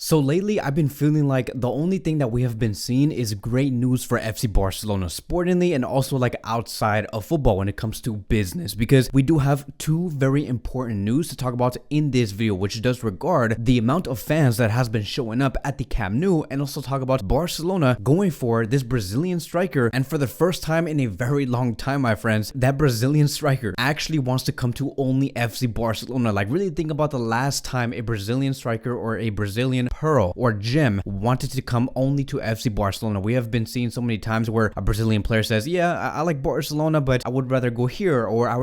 So lately, I've been feeling like the only thing that we have been seeing is great news for FC Barcelona sportingly and also like outside of football when it comes to business, because we do have two very important news to talk about in this video, which does regard the amount of fans that has been showing up at the Camp Nou, and also talk about Barcelona going for this Brazilian striker. And for the first time in a very long time, my friends, that Brazilian striker actually wants to come to only FC Barcelona. Like, really think about the last time a Brazilian striker or a Brazilian pearl or gem wanted to come only to FC Barcelona. We have been seeing so many times where a Brazilian player says, yeah, I like Barcelona, but I would rather go here, or I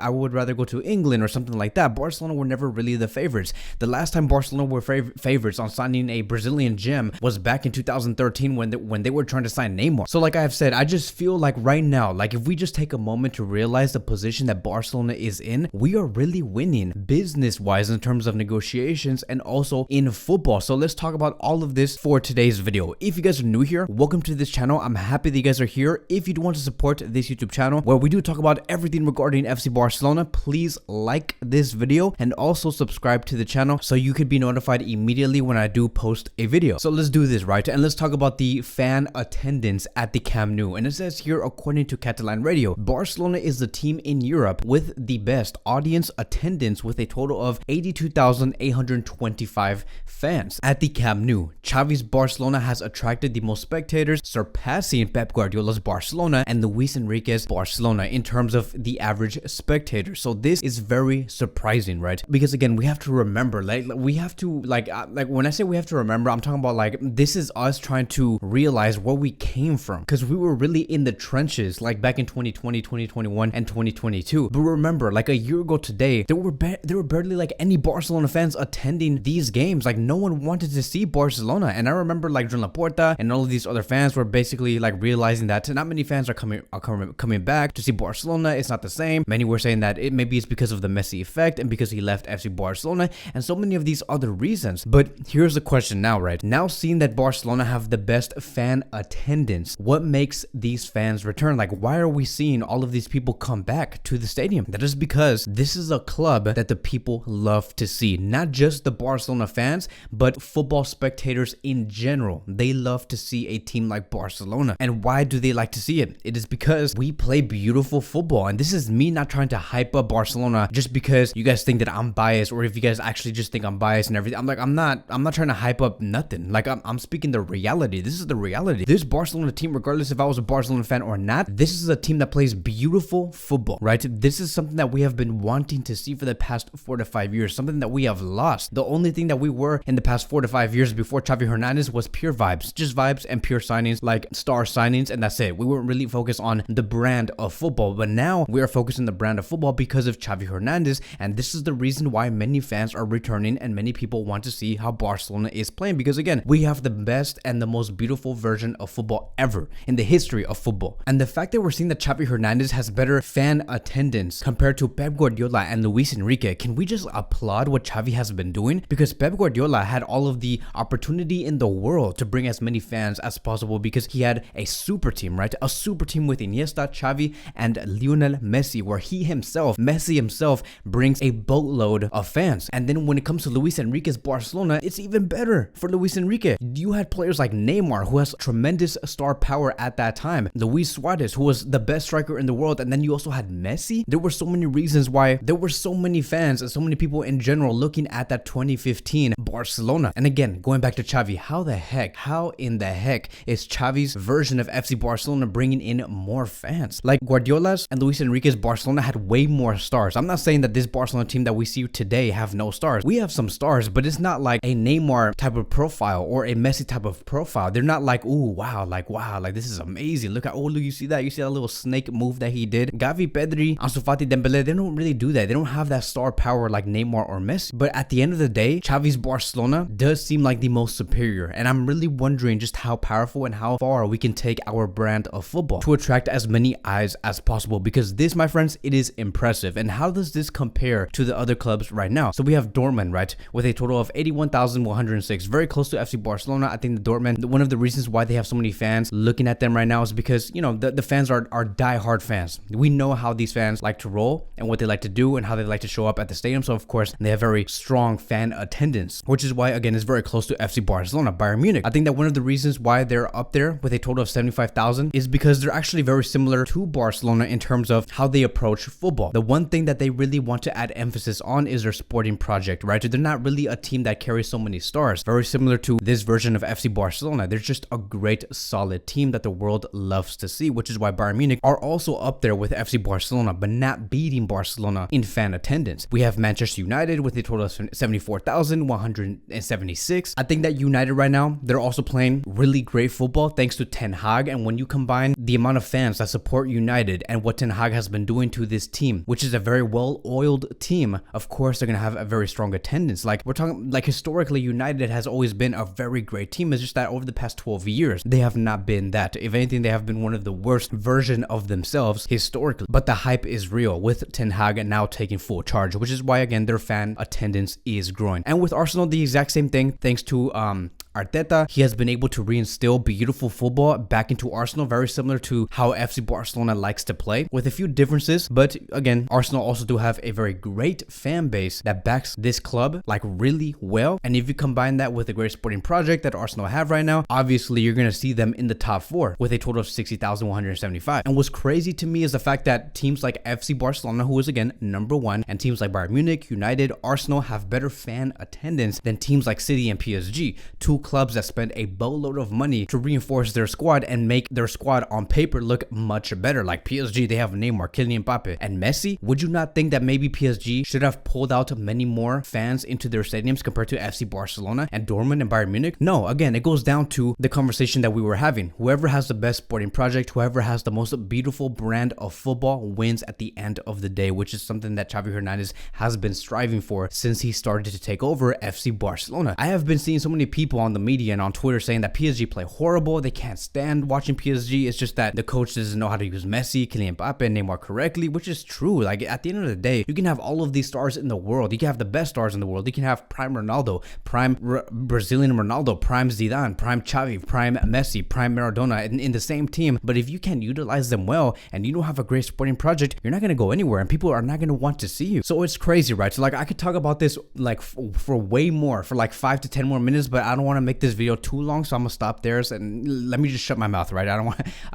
would rather go to England or something like that. Barcelona were never really the favorites. The last time Barcelona were favorites on signing a Brazilian gem was back in 2013 when they were trying to sign Neymar. So like I have said, I just feel like right now, like if we just take a moment to realize the position that Barcelona is in, we are really winning business-wise in terms of negotiations and also in football. So let's talk about all of this for today's video. If you guys are new here, welcome to this channel. I'm happy that you guys are here. If you do want to support this YouTube channel where we do talk about everything regarding FC Barcelona, please like this video and also subscribe to the channel so you could be notified immediately when I do post a video. So let's do this, right? And let's talk about the fan attendance at the Camp Nou. And it says here, according to Catalan Radio, Barcelona is the team in Europe with the best audience attendance with a total of 82,825 fans. At the Camp Nou, Xavi's Barcelona has attracted the most spectators, surpassing Pep Guardiola's Barcelona and Luis Enrique's Barcelona in terms of the average spectator. So this is very surprising, right? Because again, we have to remember, like when I say we have to remember, I'm talking about like this is us trying to realize where we came from, because we were really in the trenches like back in 2020, 2021, and 2022. But remember, like a year ago today, there were barely like any Barcelona fans attending these games. Like no one wanted to see Barcelona. And I remember like Joan Laporta and all of these other fans were basically like realizing that not many fans are coming back to see Barcelona. It's not the same. Many were saying that maybe it's because of the Messi effect and because he left FC Barcelona and so many of these other reasons. But here's the question now, right? Now, seeing that Barcelona have the best fan attendance, what makes these fans return? Like, why are we seeing all of these people come back to the stadium? That is because this is a club that the people love to see. Not just the Barcelona fans, but football spectators in general. They love to see a team like Barcelona. And why do they like to see it? It is because we play beautiful football. And this is me not trying to hype up Barcelona just because you guys think that I'm biased, or if you guys actually just think I'm biased and everything. I'm not trying to hype up nothing. Like I'm speaking the reality. This is the reality. This Barcelona team, regardless if I was a Barcelona fan or not, this is a team that plays beautiful football, right? This is something that we have been wanting to see for the past 4 to 5 years, something that we have lost. The only thing that we were in the past 4 to 5 years before Xavi Hernández was pure vibes, just vibes and pure signings, like star signings, and that's it. We weren't really focused on the brand of football, but now we are focused on the brand of football because of Xavi Hernández, and this is the reason why many fans are returning and many people want to see how Barcelona is playing, because again, we have the best and the most beautiful version of football ever in the history of football. And the fact that we're seeing that Xavi Hernández has better fan attendance compared to Pep Guardiola and Luis Enrique, can we just applaud what Xavi has been doing? Because Pep Guardiola had all of the opportunity in the world to bring as many fans as possible because he had a super team, right? A super team with Iniesta, Xavi, and Lionel Messi, where Messi himself brings a boatload of fans. And then when it comes to Luis Enrique's Barcelona, it's even better for Luis Enrique. You had players like Neymar, who has tremendous star power at that time, Luis Suarez, who was the best striker in the world, and then you also had Messi. There were so many reasons why there were so many fans and so many people in general looking at that 2015 Barcelona. And again, going back to Xavi, how in the heck is Xavi's version of FC Barcelona bringing in more fans? Like Guardiola's and Luis Enrique's Barcelona had way more stars. I'm not saying that this Barcelona team that we see today have no stars. We have some stars, but it's not like a Neymar type of profile or a Messi type of profile. They're not like, ooh, wow, like this is amazing. Look you see that little snake move that he did. Gavi, Pedri, Ansu Fati, Dembele, they don't really do that. They don't have that star power like Neymar or Messi. But at the end of the day, Xavi's Barcelona does seem like the most superior. And I'm really wondering just how powerful and how far we can take our brand of football to attract as many eyes as possible. Because this, my friends, it is impressive. And how does this compare to the other clubs right now? So we have Dortmund, right, with a total of 81,106, very close to FC Barcelona. I think the Dortmund, one of the reasons why they have so many fans looking at them right now is because, you know, the fans are diehard fans. We know how these fans like to roll and what they like to do and how they like to show up at the stadium. So of course they have very strong fan attendance, which is why again again is very close to FC Barcelona, Bayern Munich. I think that one of the reasons why they're up there with a total of 75,000 is because they're actually very similar to Barcelona in terms of how they approach football. The one thing that they really want to add emphasis on is their sporting project, right? They're not really a team that carries so many stars. Very similar to this version of FC Barcelona. They're just a great, solid team that the world loves to see, which is why Bayern Munich are also up there with FC Barcelona, but not beating Barcelona in fan attendance. We have Manchester United with a total of 74,176. I think that United right now, they're also playing really great football thanks to Ten Hag. And when you combine the amount of fans that support United and what Ten Hag has been doing to this team, which is a very well-oiled team, of course they're gonna have a very strong attendance. Like we're talking, like historically, United has always been a very great team. It's just that over the past 12 years, they have not been that. If anything, they have been one of the worst version of themselves historically. But the hype is real with Ten Hag now taking full charge, which is why again their fan attendance is growing. And with Arsenal, the exact same thing, thanks to Arteta. He has been able to reinstill beautiful football back into Arsenal, very similar to how FC Barcelona likes to play, with a few differences. But again, Arsenal also do have a very great fan base that backs this club like really well. And if you combine that with a great sporting project that Arsenal have right now, obviously you're going to see them in the top 4 with a total of 60,175. And what's crazy to me is the fact that teams like FC Barcelona, who is again #1, and teams like Bayern Munich, United, Arsenal have better fan attendance than teams like City and PSG, two clubs that spend a boatload of money to reinforce their squad and make their squad on paper look much better. Like PSG, they have Neymar, Kylian Mbappe, and Messi. Would you not think that maybe PSG should have pulled out many more fans into their stadiums compared to FC Barcelona and Dortmund and Bayern Munich? No, again, it goes down to the conversation that we were having. Whoever has the best sporting project, whoever has the most beautiful brand of football wins at the end of the day, which is something that Xavi Hernández has been striving for since he started to take over FC Barcelona. I have been seeing so many people on the media and on Twitter saying that PSG play horrible. They can't stand watching PSG. It's just that the coach doesn't know how to use Messi, Kylian Mbappe, and Neymar correctly, which is true. Like at the end of the day, you can have all of these stars in the world. You can have the best stars in the world. You can have prime Ronaldo, prime Brazilian Ronaldo, prime Zidane, prime Xavi, prime Messi, prime Maradona in the same team. But if you can't utilize them well and you don't have a great sporting project, you're not going to go anywhere and people are not going to want to see you. So it's crazy, right? So like I could talk about this like for way more, for like 5 to 10 more minutes, but I don't want to make this video too long, so I'm gonna stop there and let me just shut my mouth, right? I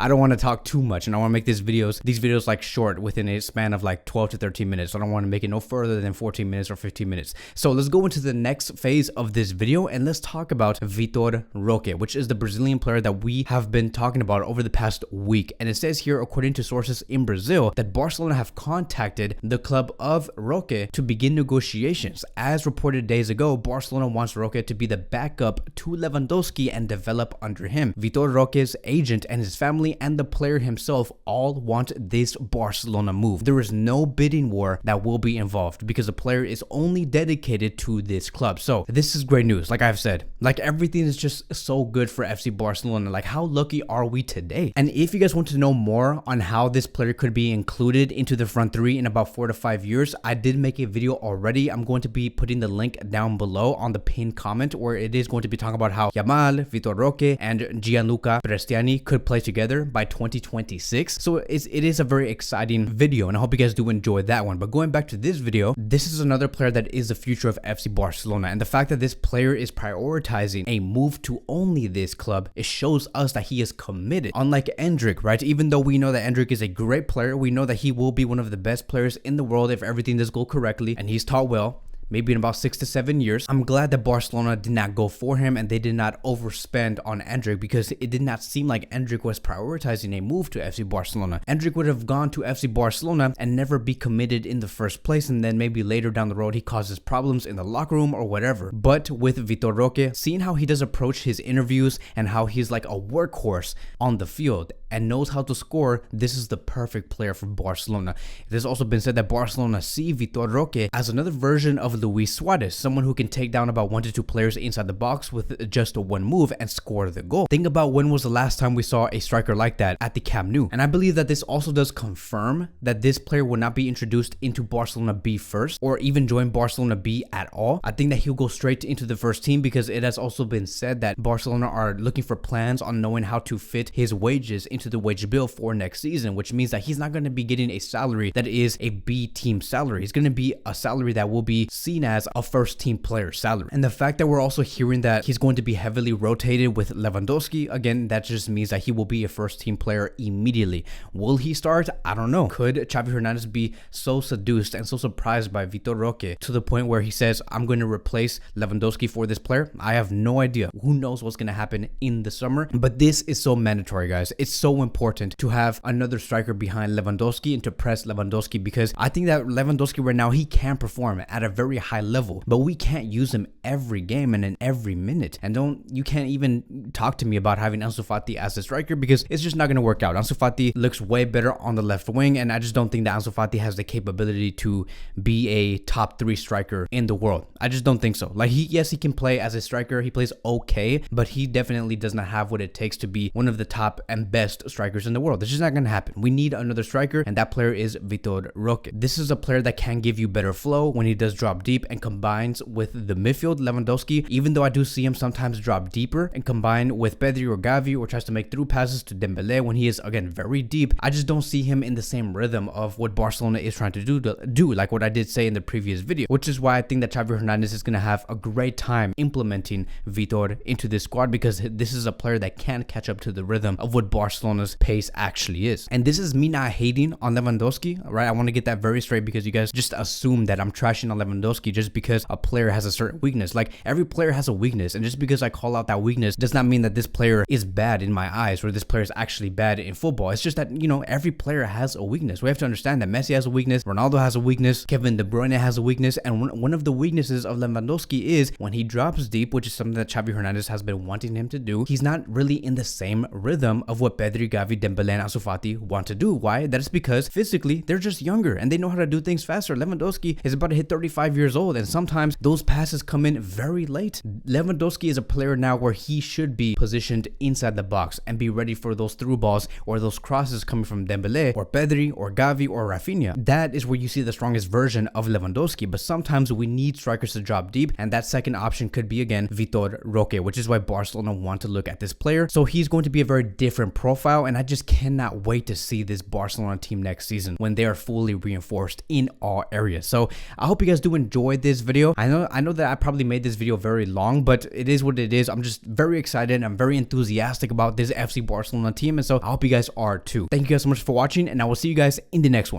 don't want to talk too much, and I want to make these videos like short, within a span of like 12 to 13 minutes. I don't want to make it no further than 14 minutes or 15 minutes. So let's go into the next phase of this video and let's talk about Victor Roque, which is the Brazilian player that we have been talking about over the past week. And it says here, according to sources in Brazil, that Barcelona have contacted the club of Roque to begin negotiations. As reported days ago, Barcelona wants Roque to be the backup to Lewandowski and develop under him. Victor Roque's agent and his family and the player himself all want this Barcelona move. There is no bidding war that will be involved because the player is only dedicated to this club. So this is great news. Like I've said, like everything is just so good for FC Barcelona. Like how lucky are we today? And if you guys want to know more on how this player could be included into the front three in about 4 to 5 years, I did make a video already. I'm going to be putting the link down below on the pinned comment, where it is going to be talking about how Yamal, Victor Roque, and Gianluca Prestiani could play together by 2026. So it is a very exciting video, and I hope you guys do enjoy that one. But going back to this video, this is another player that is the future of FC Barcelona, and the fact that this player is prioritizing a move to only this club, it shows us that he is committed. Unlike Enrique, right? Even though we know that Enrique is a great player, we know that he will be one of the best players in the world if everything does go correctly and he's taught well. Maybe in about 6 to 7 years. I'm glad that Barcelona did not go for him and they did not overspend on Enrique, because it did not seem like Enrique was prioritizing a move to FC Barcelona. Enrique would have gone to FC Barcelona and never be committed in the first place, and then maybe later down the road he causes problems in the locker room or whatever. But with Victor Roque, seeing how he does approach his interviews and how he's like a workhorse on the field and knows how to score, this is the perfect player for Barcelona. It has also been said that Barcelona see Victor Roque as another version of Luis Suarez, someone who can take down about 1 to 2 players inside the box with just one move and score the goal. Think about when was the last time we saw a striker like that at the Camp Nou. And I believe that this also does confirm that this player will not be introduced into Barcelona B first, or even join Barcelona B at all. I think that he'll go straight into the first team, because it has also been said that Barcelona are looking for plans on knowing how to fit his wages into into the wage bill for next season, which means that he's not going to be getting a salary that is a B team salary. It's going to be a salary that will be seen as a first team player salary. And the fact that we're also hearing that he's going to be heavily rotated with Lewandowski, again, that just means that he will be a first team player immediately. Will he start? I don't know. Could Xavi Hernández be so seduced and so surprised by Victor Roque to the point where he says, I'm going to replace Lewandowski for this player? I have no idea. Who knows what's going to happen in the summer? But this is so mandatory, guys. It's so important to have another striker behind Lewandowski and to press Lewandowski, because I think that Lewandowski right now, he can perform at a very high level, but we can't use him every game and in every minute. And you can't even talk to me about having Ansu Fati as a striker, because it's just not going to work out. Ansu Fati looks way better on the left wing, and I just don't think that Ansu Fati has the capability to be a top 3 striker in the world. I just don't think so. Like, yes, he can play as a striker. He plays okay, but he definitely does not have what it takes to be one of the top and best strikers in the world. It's just not going to happen. We need another striker, and that player is Victor Roque. This is a player that can give you better flow when he does drop deep and combines with the midfield. Lewandowski, even though I do see him sometimes drop deeper and combine with Pedri or Gavi, or tries to make through passes to Dembele when he is, again, very deep, I just don't see him in the same rhythm of what Barcelona is trying to do, like what I did say in the previous video, which is why I think that Xavi Hernández is going to have a great time implementing Vitor into this squad, because this is a player that can catch up to the rhythm of what Barcelona's pace actually is. And this is me not hating on Lewandowski, right? I want to get that very straight, because you guys just assume that I'm trashing on Lewandowski just because a player has a certain weakness. Like, every player has a weakness, and just because I call out that weakness does not mean that this player is bad in my eyes, or this player is actually bad in football. It's just that, you know, every player has a weakness. We have to understand that Messi has a weakness, Ronaldo has a weakness, Kevin De Bruyne has a weakness, and one of the weaknesses of Lewandowski is when he drops deep, which is something that Xavi Hernández has been wanting him to do, he's not really in the same rhythm of what Pedri, Gavi, Dembele, and Ansu Fati want to do. Why? That is because physically they're just younger and they know how to do things faster. Lewandowski is about to hit 35 years old, and sometimes those passes come in very late. Lewandowski is a player now where he should be positioned inside the box and be ready for those through balls or those crosses coming from Dembele or Pedri or Gavi or Rafinha. That is where you see the strongest version of Lewandowski, but sometimes we need strikers to drop deep, and that second option could be, again, Victor Roque, which is why Barcelona want to look at this player. So he's going to be a very different profile, and I just cannot wait to see this Barcelona team next season when they are fully reinforced in all areas. So I hope you guys do enjoy this video. I know that I probably made this video very long, but it is what it is. I'm just very excited. I'm very enthusiastic about this FC Barcelona team, and so I hope you guys are too. Thank you guys so much for watching, and I will see you guys in the next one.